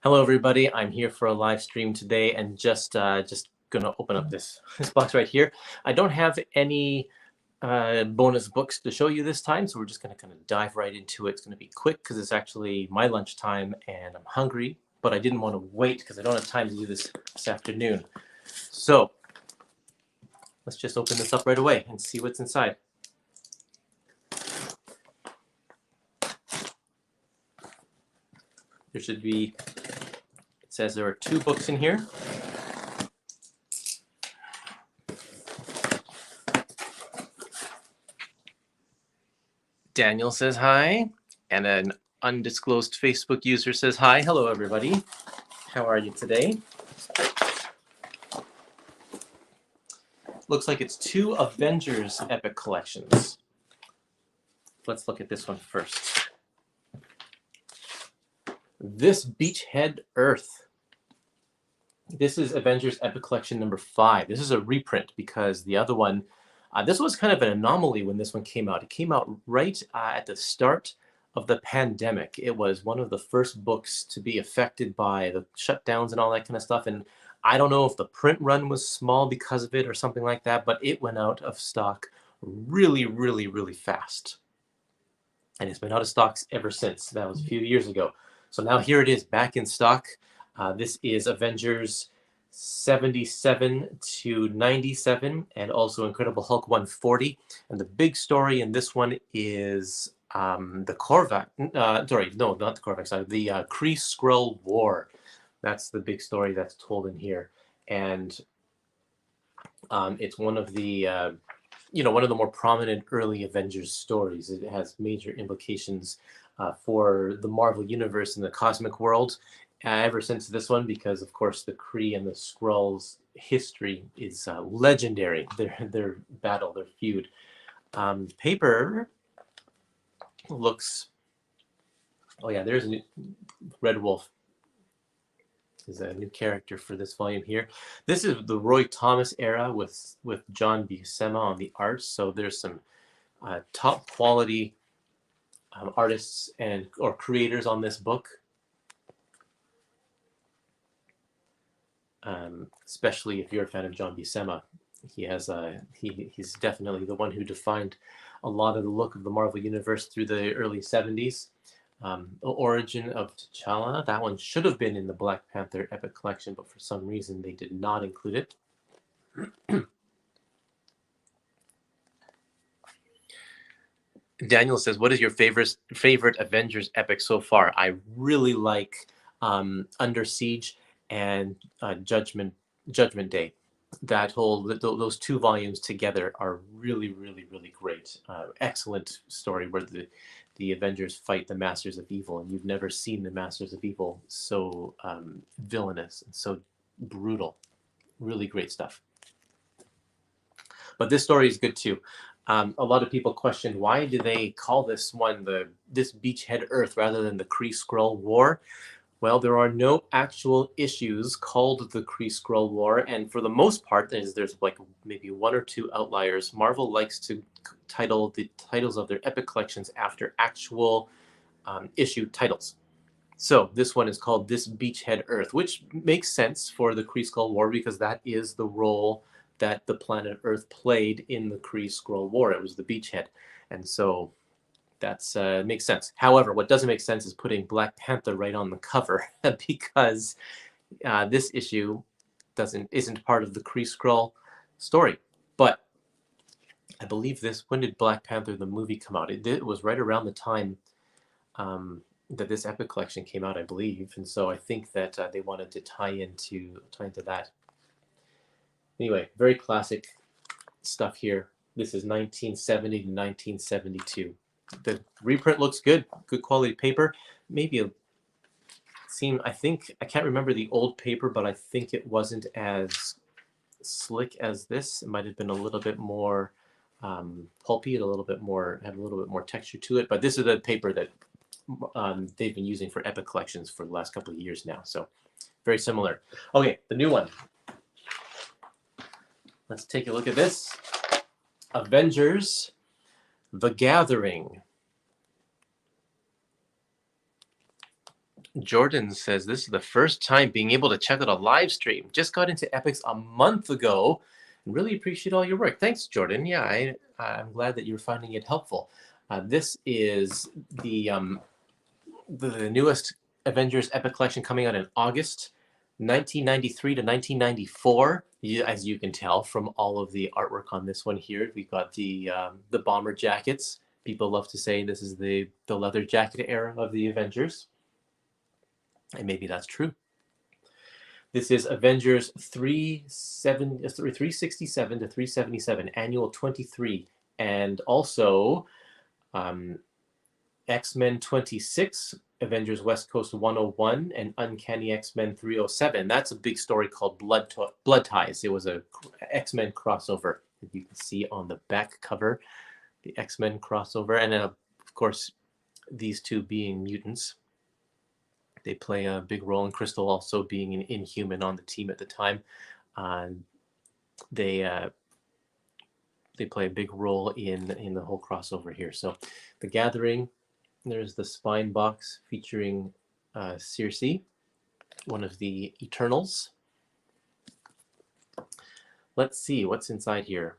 Hello, everybody. I'm here for a live stream today, and just gonna open up this box right here. I don't have any bonus books to show you this time, so we're just gonna kind of dive right into it. It's gonna be quick because it's actually my lunchtime, and I'm hungry, but I didn't want to wait because I don't have time to do this afternoon. So let's just open this up right away and see what's inside. There should be. It says there are 2 books in here. Daniel says hi, and an undisclosed Facebook user says hi. Hello, everybody. How are you today? Looks like it's 2 Avengers epic collections. Let's look at this one first. This Beachhead Earth. This is Avengers Epic Collection number 5. This is a reprint because the other one, this was kind of an anomaly when this one came out. It came out right at the start of the pandemic. It was one of the first books to be affected by the shutdowns and all that kind of stuff. And I don't know if the print run was small because of it or something like that, but it went out of stock really, really, really fast. And it's been out of stocks ever since. That was a few years ago. So now here it is back in stock. This is Avengers 77 to 97 and also Incredible Hulk 140. And the big story in this one is the Korvac, sorry, no, not the Korvac side, the Kree-Skrull War. That's the big story that's told in here. And it's one of the, one of the more prominent early Avengers stories. It has major implications for the Marvel Universe and the cosmic world ever since this one, because of course the Kree and the Skrulls history is legendary. Their battle, their feud. Paper looks. Oh yeah, there's a new Red Wolf. Is a new character for this volume here. This is the Roy Thomas era with John Buscema on the art. So there's some top quality artists or creators on this book. Especially if you're a fan of John Buscema, he's definitely the one who defined a lot of the look of the Marvel Universe through the early 70s. The Origin of T'Challa, that one should have been in the Black Panther Epic Collection, but for some reason they did not include it. Daniel says, what is your favorite Avengers epic so far? I really like Under Siege and Judgment Day. That those 2 volumes together are really, really, really great. Excellent story where the Avengers fight the Masters of Evil, and you've never seen the Masters of Evil so villainous and so brutal. Really great stuff. But this story is good too. A lot of people questioned, why do they call this one this Beachhead Earth rather than the Kree-Skrull War? Well, there are no actual issues called the Kree-Skrull War, and for the most part, there's like maybe 1 or 2 outliers. Marvel likes to title the titles of their epic collections after actual issue titles. So this one is called This Beachhead Earth, which makes sense for the Kree-Skrull War because that is the role that the planet Earth played in the Kree-Skrull War. It was the beachhead, and so that's makes sense. However, what doesn't make sense is putting Black Panther right on the cover because this issue isn't part of the Kree-Skrull story. But I believe when did Black Panther the movie come out? It was right around the time that this epic collection came out, I believe, and so I think that they wanted to tie into that. Anyway, very classic stuff here. This is 1970 to 1972. The reprint looks good quality paper. Maybe I can't remember the old paper, but I think it wasn't as slick as this. It might have been a little bit more pulpy, had a little bit more texture to it. But this is the paper that they've been using for epic collections for the last couple of years now. So very similar. Okay, the new one. Let's take a look at this. Avengers The Gathering. Jordan says this is the first time being able to check out a live stream. Just got into Epics a month ago. And really appreciate all your work. Thanks, Jordan. Yeah, I'm glad that you're finding it helpful. This is the newest Avengers Epic Collection coming out in August 1993 to 1994. As you can tell from all of the artwork on this one here, we've got the bomber jackets. People love to say this is the leather jacket era of the Avengers. And maybe that's true. This is Avengers 367 to 377, Annual 23, and also X-Men 26, Avengers West Coast 101, and Uncanny X-Men 307. That's a big story called Blood Ties. It was a X-Men crossover that you can see on the back cover, the X-Men crossover, and then of course these two being mutants. They play a big role in Crystal also being an Inhuman on the team at the time. They play a big role in the whole crossover here. So the Gathering, there's the spine box featuring Circe, one of the Eternals. Let's see what's inside here.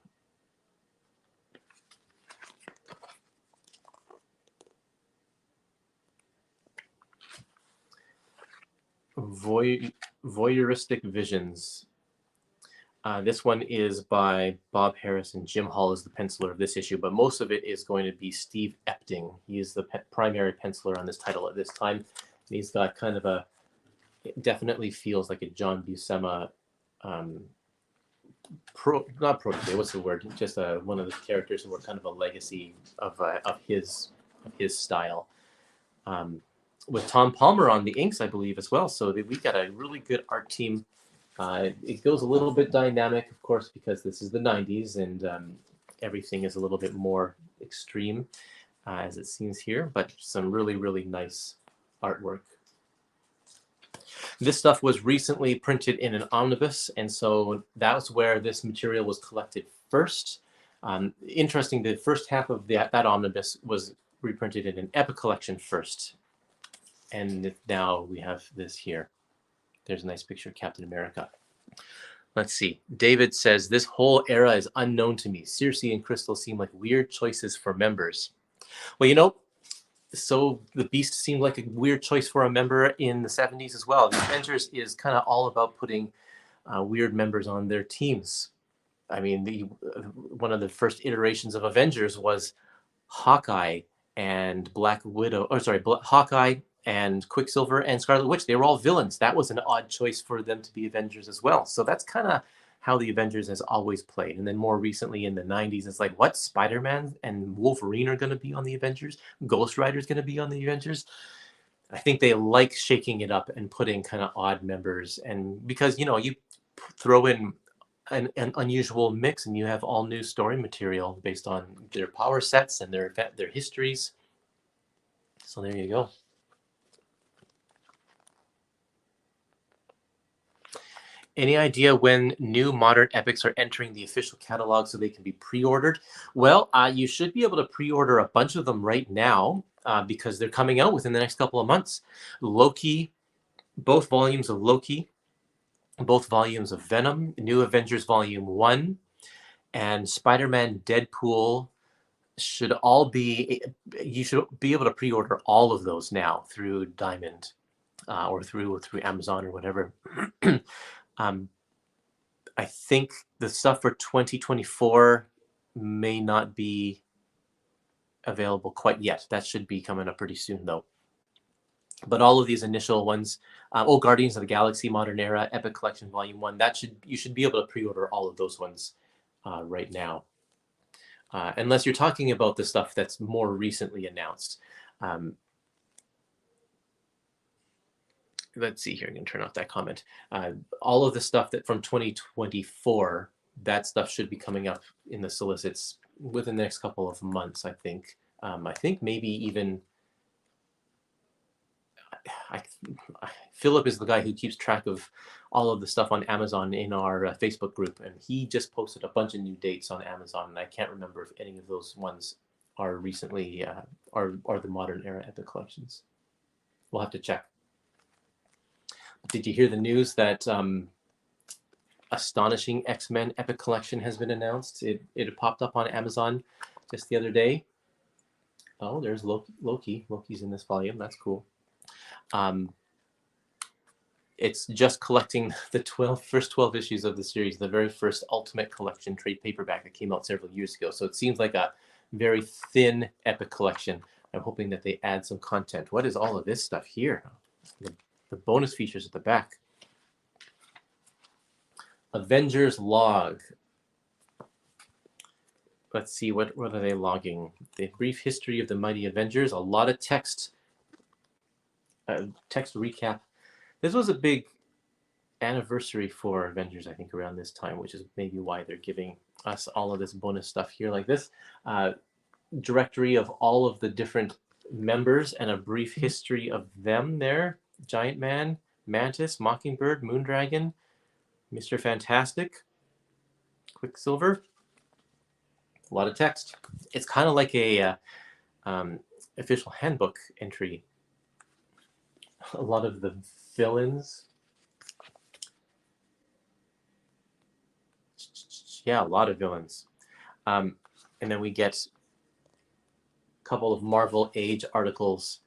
Voyeuristic Visions. This one is by Bob Harris, and Jim Hall is the penciler of this issue, but most of it is going to be Steve Epting. He is the primary penciler on this title at this time. And he's got kind of it definitely feels like a John Buscema, not protege, what's the word? Just one of the characters who were kind of a legacy of his style. With Tom Palmer on the inks, I believe, as well. So we got a really good art team. It goes a little bit dynamic, of course, because this is the 90s and everything is a little bit more extreme, as it seems here, but some really, really nice artwork. This stuff was recently printed in an omnibus, and so that's where this material was collected first. Interesting, the first half of that omnibus was reprinted in an Epic collection first. And now we have this here. There's a nice picture of Captain America. Let's see. David says, this whole era is unknown to me. Circe and Crystal seem like weird choices for members. Well, you know, so the Beast seemed like a weird choice for a member in the 70s as well. The Avengers is kind of all about putting weird members on their teams. I mean, one of the first iterations of Avengers was Hawkeye and Black Widow, Hawkeye and Quicksilver and Scarlet Witch. They were all villains. That was an odd choice for them to be Avengers as well. So that's kind of how the Avengers has always played. And then more recently in the 90s, it's like, what? Spider-Man and Wolverine are going to be on the Avengers? Ghost Rider is going to be on the Avengers? I think they like shaking it up and putting kind of odd members. And because, you know, you throw in an unusual mix and you have all new story material based on their power sets and their histories. So there you go. Any idea when new modern epics are entering the official catalog so they can be pre-ordered? Well, you should be able to pre-order a bunch of them right now because they're coming out within the next couple of months. Loki, both volumes of Loki, both volumes of Venom, New Avengers Volume 1, and Spider-Man Deadpool should all be, you should be able to pre-order all of those now through Diamond or through Amazon or whatever. I think the stuff for 2024 may not be available quite yet. That should be coming up pretty soon, though. But all of these initial ones, Guardians of the Galaxy Modern Era, Epic Collection Volume 1, you should be able to pre-order all of those ones right now. Unless you're talking about the stuff that's more recently announced. Let's see here. I'm going to turn off that comment. All of the stuff that from 2024, that stuff should be coming up in the solicits within the next couple of months, I think. I think maybe even... Philip is the guy who keeps track of all of the stuff on Amazon in our Facebook group, and he just posted a bunch of new dates on Amazon, and I can't remember if any of those ones are recently are the Modern Era Epic collections. We'll have to check. Did you hear the news that Astonishing X-Men Epic Collection has been announced? It popped up on Amazon just the other day. Oh, there's Loki. Loki's in this volume. That's cool. It's just collecting the first 12 issues of the series, the very first Ultimate Collection trade paperback that came out several years ago. So it seems like a very thin Epic Collection. I'm hoping that they add some content. What is all of this stuff here? The bonus features at the back. Avengers log. Let's see, what are they logging? The brief history of the mighty Avengers. A lot of text. Text recap. This was a big anniversary for Avengers, I think, around this time, which is maybe why they're giving us all of this bonus stuff here like this. Directory of all of the different members and a brief history of them there. Giant Man, Mantis, Mockingbird, Moondragon, Mr. Fantastic, Quicksilver. A lot of text. It's kind of like a official handbook entry. A lot of the villains. Yeah, a lot of villains. And then we get a couple of Marvel Age articles.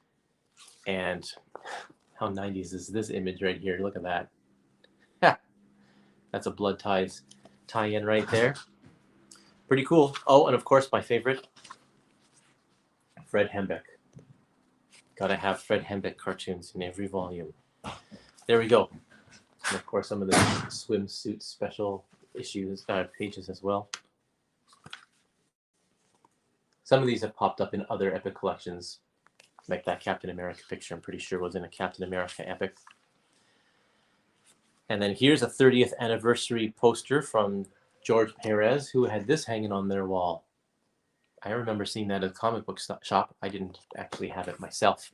And how 90s is this image right here? Look at that. That's a Blood Ties tie-in right there. Pretty cool. Oh, and of course, my favorite, Fred Hembeck. Gotta have Fred Hembeck cartoons in every volume. There we go. And of course, some of the swimsuit special issues, pages as well. Some of these have popped up in other Epic collections, like that Captain America picture, I'm pretty sure was in a Captain America Epic. And then here's a 30th anniversary poster from George Perez, who had this hanging on their wall. I remember seeing that at a comic book shop. I didn't actually have it myself.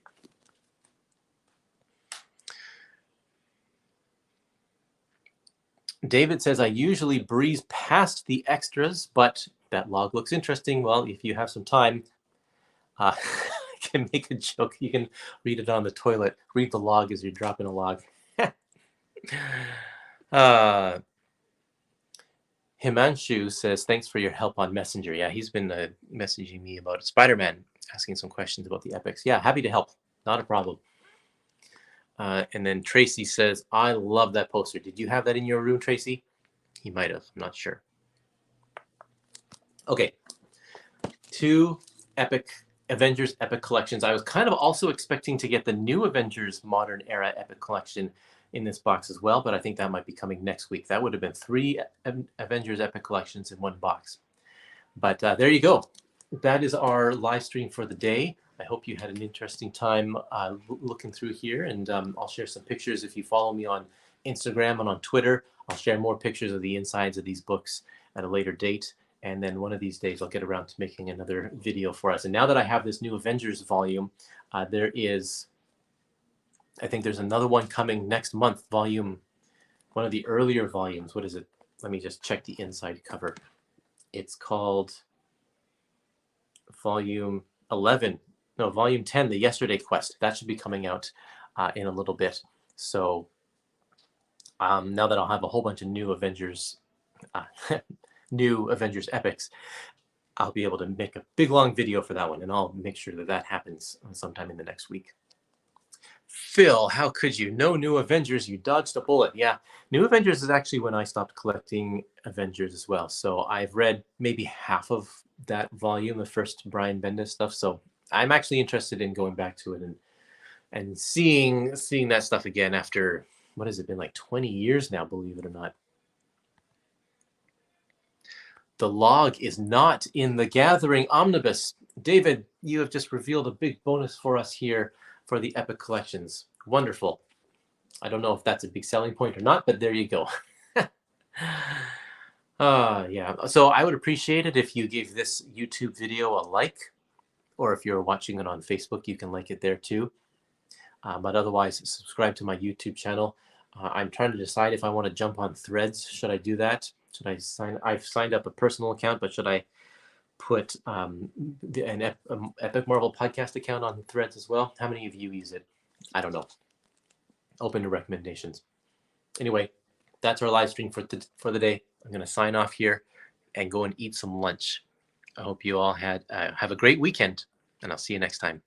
David says, I usually breeze past the extras, but that log looks interesting. Well, if you have some time, I can make a joke. You can read it on the toilet. Read the log as you're dropping a log. Himanshu says, thanks for your help on Messenger. Yeah, he's been messaging me about Spider-Man, asking some questions about the epics. Yeah, happy to help. Not a problem. And then Tracy says, I love that poster. Did you have that in your room, Tracy? He might have. I'm not sure. Okay. 2 epic Avengers Epic Collections. I was kind of also expecting to get the new Avengers Modern Era Epic Collection in this box as well, but I think that might be coming next week. That would have been 3 Avengers Epic Collections in one box. But there you go. That is our live stream for the day. I hope you had an interesting time looking through here, and I'll share some pictures. If you follow me on Instagram and on Twitter, I'll share more pictures of the insides of these books at a later date. And then one of these days, I'll get around to making another video for us. And now that I have this new Avengers volume, there is, I think there's another one coming next month, volume, one of the earlier volumes. What is it? Let me just check the inside cover. It's called volume 11. No, volume 10, the Yesterday Quest. That should be coming out in a little bit. So now that I'll have a whole bunch of new Avengers epics, I'll be able to make a big long video for that one, and I'll make sure that that happens sometime in the next week. Phil, how could you? No new Avengers, you dodged a bullet. Yeah, New Avengers is actually when I stopped collecting Avengers as well. So I've read maybe half of that volume, the first Brian Bendis stuff. So I'm actually interested in going back to it and seeing that stuff again after, what has it been, like 20 years now, believe it or not. The log is not in the Gathering Omnibus. David, you have just revealed a big bonus for us here for the Epic Collections. Wonderful. I don't know if that's a big selling point or not, but there you go. Yeah. So I would appreciate it if you gave this YouTube video a like, or if you're watching it on Facebook, you can like it there too. But otherwise, subscribe to my YouTube channel. I'm trying to decide if I want to jump on Threads. Should I do that? Should I I've signed up a personal account, but should I put an Epic Marvel podcast account on Threads as well? How many of you use it? I don't know. Open to recommendations. Anyway, that's our live stream for the day. I'm going to sign off here and go and eat some lunch. I hope you all have a great weekend, and I'll see you next time.